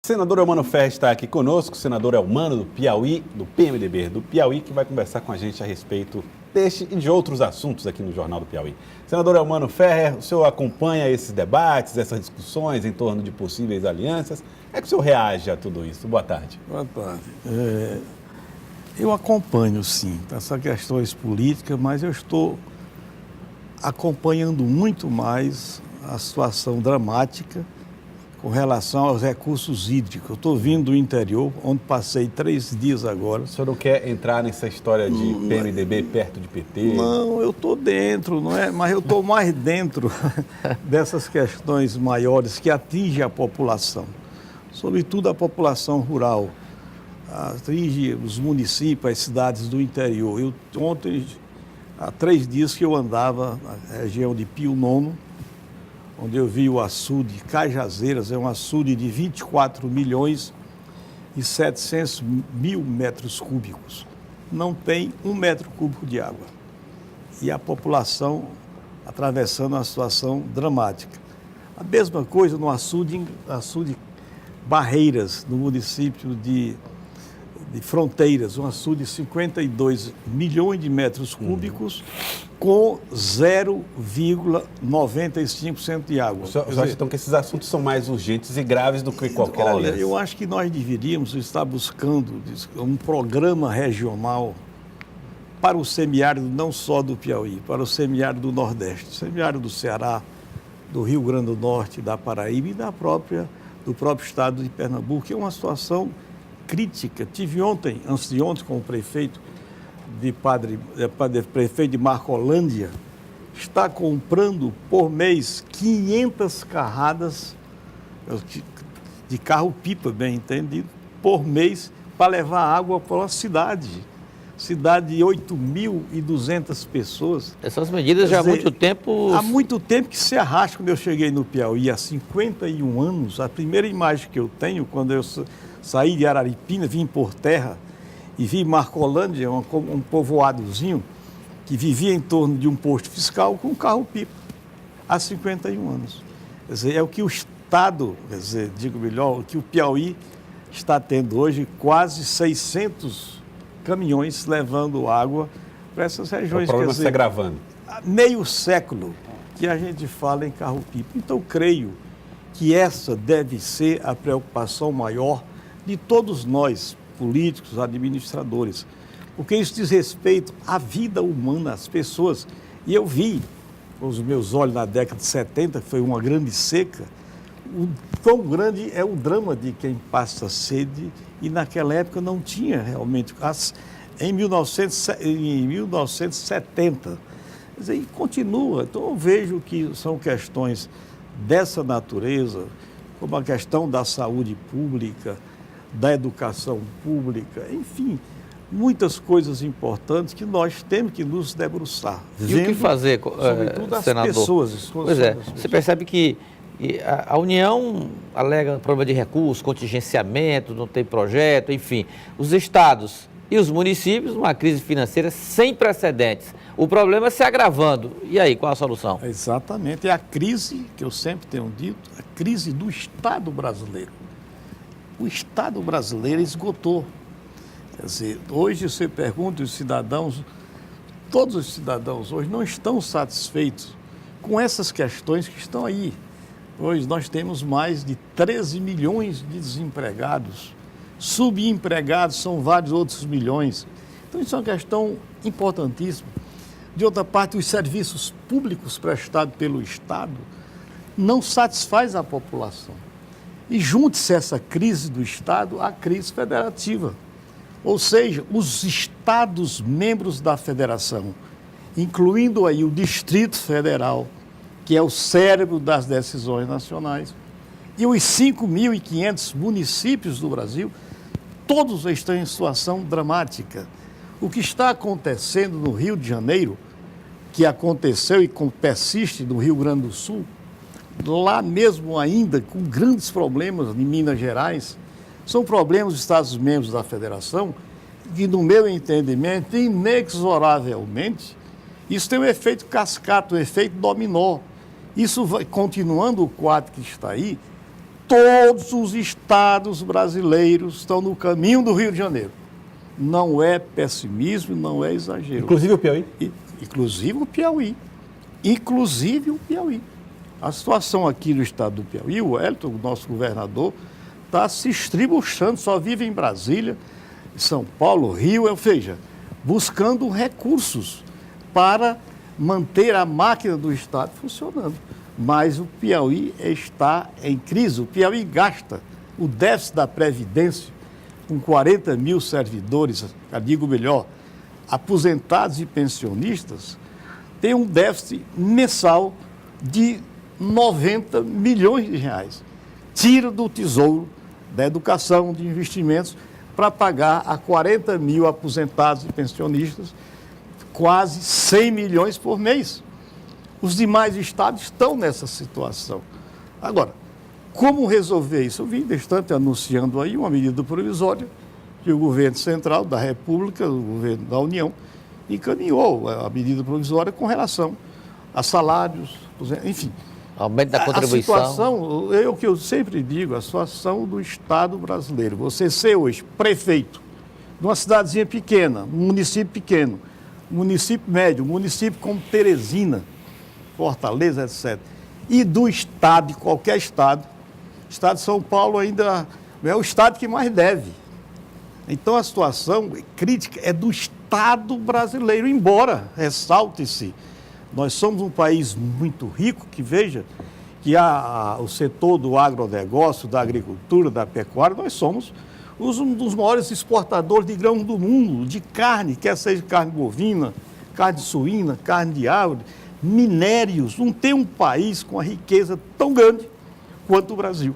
Senador Eumano Ferri está aqui conosco, senador Eumano do Piauí, do PMDB do Piauí, que vai conversar com a gente a respeito deste e de outros assuntos aqui no Jornal do Piauí. Senador Eumano Ferri, o senhor acompanha esses debates, essas discussões em torno de possíveis alianças. Como é que o senhor reage a tudo isso? Boa tarde. Boa tarde. Eu acompanho, sim, essas questões políticas, mas eu estou acompanhando muito mais a situação dramática com relação aos recursos hídricos. Eu estou vindo do interior, onde passei 3 dias agora. O senhor não quer entrar nessa história de PMDB perto de PT? Não, eu estou dentro, não é? Mas eu estou mais dentro dessas questões maiores que atingem a população, sobretudo a população rural, atinge os municípios, as cidades do interior. Ontem, há 3 dias que eu andava na região de Pio Nono, onde eu vi o açude Cajazeiras, é um açude de 24 milhões e 700 mil metros cúbicos. Não tem 1 metro cúbico de água. E a população atravessando uma situação dramática. A mesma coisa no açude Barreiras, no município de Fronteiras, um açude de 52 milhões de metros cúbicos, com 0,95% de água. O senhor acha então que esses assuntos são mais urgentes e graves do que qualquer aliança? Eu acho que nós deveríamos estar buscando um programa regional para o semiárido não só do Piauí, para o semiárido do Nordeste, semiárido do Ceará, do Rio Grande do Norte, da Paraíba e do próprio estado de Pernambuco, que é uma situação crítica. Tive ontem, antes de ontem, com o prefeito prefeito de Marcolândia, está comprando por mês 500 carradas de carro-pipa, bem entendido, por mês, para levar água para uma cidade de 8.200 pessoas. Essas medidas já há muito tempo... Há muito tempo que se arrasta. Quando eu cheguei no Piauí, há 51 anos, a primeira imagem que eu tenho, quando eu saí de Araripina, vim por terra e vi Marcolândia, um povoadozinho que vivia em torno de um posto fiscal com um carro-pipa, há 51 anos. Quer dizer, é o que o Estado, o que o Piauí está tendo hoje, quase 600 caminhões levando água para essas regiões. O problema está agravando. Há meio século que a gente fala em carro-pipa. Então, creio que essa deve ser a preocupação maior de todos nós, políticos, administradores, porque isso diz respeito à vida humana, às pessoas. E eu vi, com os meus olhos na década de 70, que foi uma grande seca, o quão grande é o drama de quem passa sede, e naquela época não tinha realmente, em 1970. Quer dizer, e continua. Então eu vejo que são questões dessa natureza, como a questão da saúde pública, da educação pública, enfim, muitas coisas importantes que nós temos que nos debruçar. E o que fazer, sobretudo as senador? Pessoas. Pois é, você percebe que a União alega problema de recursos, contingenciamento, não tem projeto, enfim. Os estados e os municípios, uma crise financeira sem precedentes. O problema é se agravando. E aí, qual a solução? Exatamente. É a crise, que eu sempre tenho dito, a crise do Estado brasileiro. O Estado brasileiro esgotou. Quer dizer, hoje você pergunta os cidadãos, todos os cidadãos hoje não estão satisfeitos com essas questões que estão aí. Hoje nós temos mais de 13 milhões de desempregados, subempregados são vários outros milhões. Então isso é uma questão importantíssima. De outra parte, os serviços públicos prestados pelo Estado não satisfazem a população. E junte-se essa crise do Estado à crise federativa. Ou seja, os estados membros da federação, incluindo aí o Distrito Federal, que é o cérebro das decisões nacionais, e os 5.500 municípios do Brasil, todos estão em situação dramática. O que está acontecendo no Rio de Janeiro, que aconteceu e persiste no Rio Grande do Sul, lá mesmo ainda com grandes problemas em Minas Gerais, são problemas dos Estados-membros da Federação que, no meu entendimento, inexoravelmente, isso tem um efeito cascata, um efeito dominó. Isso vai, continuando o quadro que está aí, Todos os estados brasileiros estão no caminho do Rio de Janeiro. Não é pessimismo, não é exagero. Inclusive o Piauí? Inclusive o Piauí. Inclusive o Piauí. A situação aqui no estado do Piauí, o Wellington, o nosso governador, está se estribuchando, só vive em Brasília, São Paulo, Rio, ou seja, buscando recursos para manter a máquina do estado funcionando. Mas o Piauí está em crise. O Piauí gasta o déficit da Previdência com 40 mil servidores, digo melhor, aposentados e pensionistas, tem um déficit mensal de 90 milhões de reais. Tira do Tesouro, da Educação, de investimentos, para pagar a 40 mil aposentados e pensionistas quase 100 milhões por mês. Os demais estados estão nessa situação. Agora, como resolver isso? Eu vim bastante anunciando aí uma medida provisória que o governo central da República, o governo da União, encaminhou a medida provisória com relação a salários, enfim. Aumento da contribuição. A situação, é o que eu sempre digo, a situação do Estado brasileiro. Você ser hoje prefeito de uma cidadezinha pequena, um município pequeno, um município médio, um município como Teresina, Fortaleza, etc. E do Estado, de qualquer Estado, o Estado de São Paulo ainda é o Estado que mais deve. Então a situação crítica é do Estado brasileiro, embora, ressalte-se, nós somos um país muito rico, que veja que o setor do agronegócio, da agricultura, da pecuária, nós somos um dos maiores exportadores de grãos do mundo, de carne, quer seja carne bovina, carne suína, carne de ave, minérios. Não tem um país com a riqueza tão grande quanto o Brasil.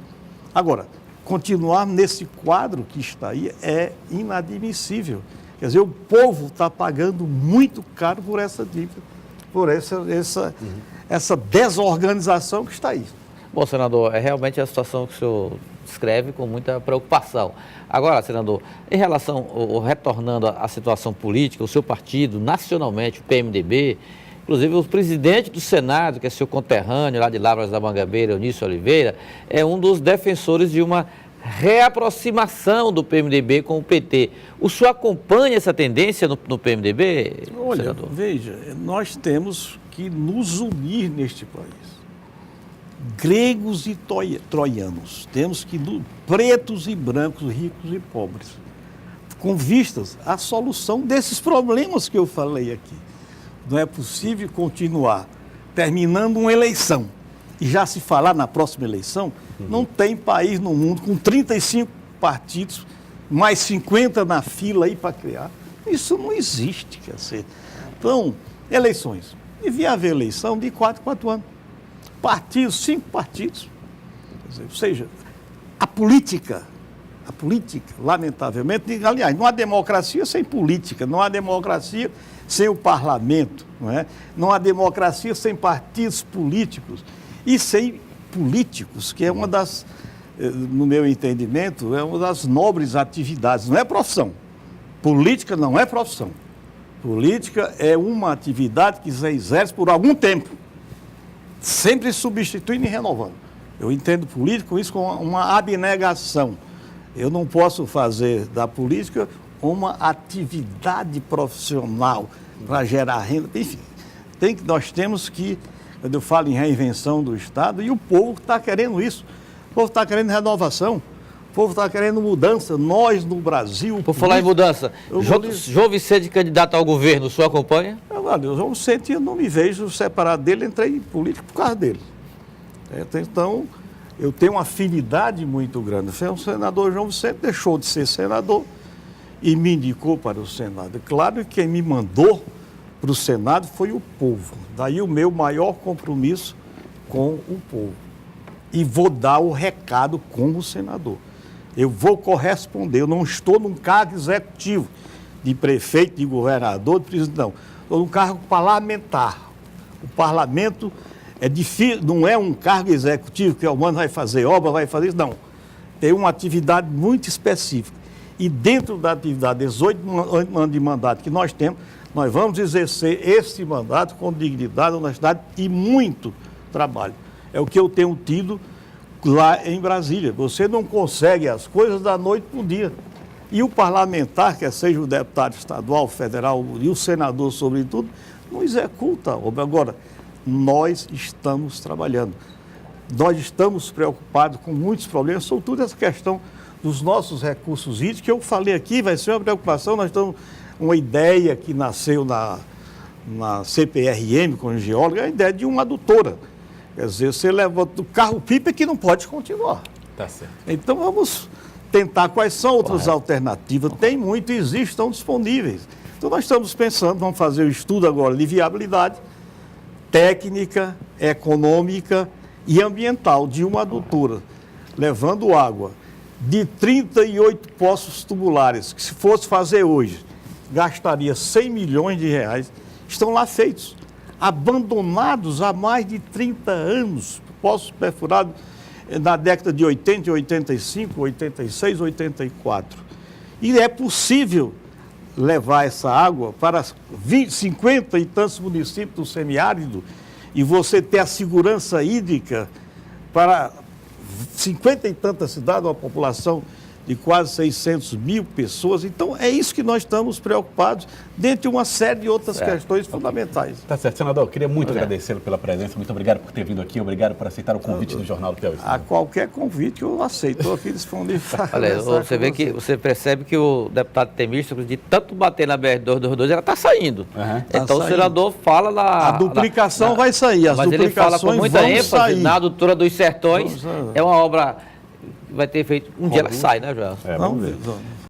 Agora, continuar nesse quadro que está aí é inadmissível. Quer dizer, o povo está pagando muito caro por essa dívida, por essa desorganização que está aí. Bom, senador, é realmente a situação que o senhor descreve com muita preocupação. Agora, senador, em relação, retornando à situação política, o seu partido, nacionalmente, o PMDB, inclusive o presidente do Senado, que é seu conterrâneo lá de Lavras da Mangabeira, Eunício Oliveira, é um dos defensores de uma reaproximação do PMDB com o PT. O senhor acompanha essa tendência no PMDB, Olha, senador? Veja, nós temos que nos unir neste país. Gregos e troianos, temos que pretos e brancos, ricos e pobres, com vistas à solução desses problemas que eu falei aqui. Não é possível continuar terminando uma eleição e já se falar na próxima eleição. Não tem país no mundo com 35 partidos, mais 50 na fila aí para criar. Isso não existe, quer dizer. Então, eleições. Devia haver eleição de 4 anos. Partidos, 5 partidos. Quer dizer, ou seja, a política, lamentavelmente, aliás, não há democracia sem política, não há democracia sem o parlamento, não é? Não há democracia sem partidos políticos e sem políticos, que é uma das, no meu entendimento, é uma das nobres atividades, não é profissão. Política não é profissão. Política é uma atividade que se exerce por algum tempo, sempre substituindo e renovando. Eu entendo política com isso como uma abnegação. Eu não posso fazer da política uma atividade profissional para gerar renda. Enfim, nós temos que, quando eu falo em reinvenção do Estado, e o povo está querendo isso. O povo está querendo renovação. O povo está querendo mudança. Nós, no Brasil... Por falar em mudança, João Vicente, candidato ao governo, o senhor acompanha? O João Vicente, eu não me vejo separado dele, entrei em política por causa dele. Então, eu tenho uma afinidade muito grande. O senador João Vicente deixou de ser senador e me indicou para o Senado. Claro que quem me mandou para o Senado foi o povo. Daí o meu maior compromisso com o povo. E vou dar o recado como senador. Eu vou corresponder. Eu não estou num cargo executivo de prefeito, de governador, de presidente, não. Estou num cargo parlamentar. O parlamento é difícil, não é um cargo executivo que o humano vai fazer obra, vai fazer isso, não. Tem uma atividade muito específica. E dentro da atividade, 18 anos de mandato que nós temos, nós vamos exercer esse mandato com dignidade, honestidade e muito trabalho. É o que eu tenho tido lá em Brasília. Você não consegue as coisas da noite para o dia. E o parlamentar, quer seja o deputado estadual, federal e o senador, sobretudo, não executa a obra. Agora, nós estamos trabalhando. Nós estamos preocupados com muitos problemas, sobretudo essa questão dos nossos recursos hídricos, que eu falei aqui, vai ser uma preocupação. Nós estamos, uma ideia que nasceu na CPRM, com o geólogo, é a ideia de uma adutora. Quer dizer, você levanta o carro-pipa que não pode continuar. Tá certo. Então, vamos tentar quais são outras alternativas. Tem muito, existem, estão disponíveis. Então, nós estamos pensando, vamos fazer o estudo agora de viabilidade técnica, econômica e ambiental de uma adutora, levando água de 38 poços tubulares, que se fosse fazer hoje, gastaria 100 milhões de reais, estão lá feitos, abandonados há mais de 30 anos, poços perfurados na década de 80, 85, 86, 84. E é possível levar essa água para 50 e tantos municípios do semiárido e você ter a segurança hídrica para 50 e tantas cidades, uma população de quase 600 mil pessoas. Então, é isso que nós estamos preocupados, dentre uma série de outras questões fundamentais. Tá certo, senador, eu queria muito agradecê-lo pela presença, muito obrigado por ter vindo aqui, obrigado por aceitar o convite do Jornal do Piauí. A qualquer convite eu aceito, estou aqui disponível. Olha, você percebe que o deputado Temístocles, de tanto bater na BR-222, ela está saindo. Então o senador fala lá... A duplicação vai sair, as mas ele fala com muita ênfase na adutora dos Sertões, é uma obra... vai ter feito. Um dia ela sai, né, Joel? Vamos ver.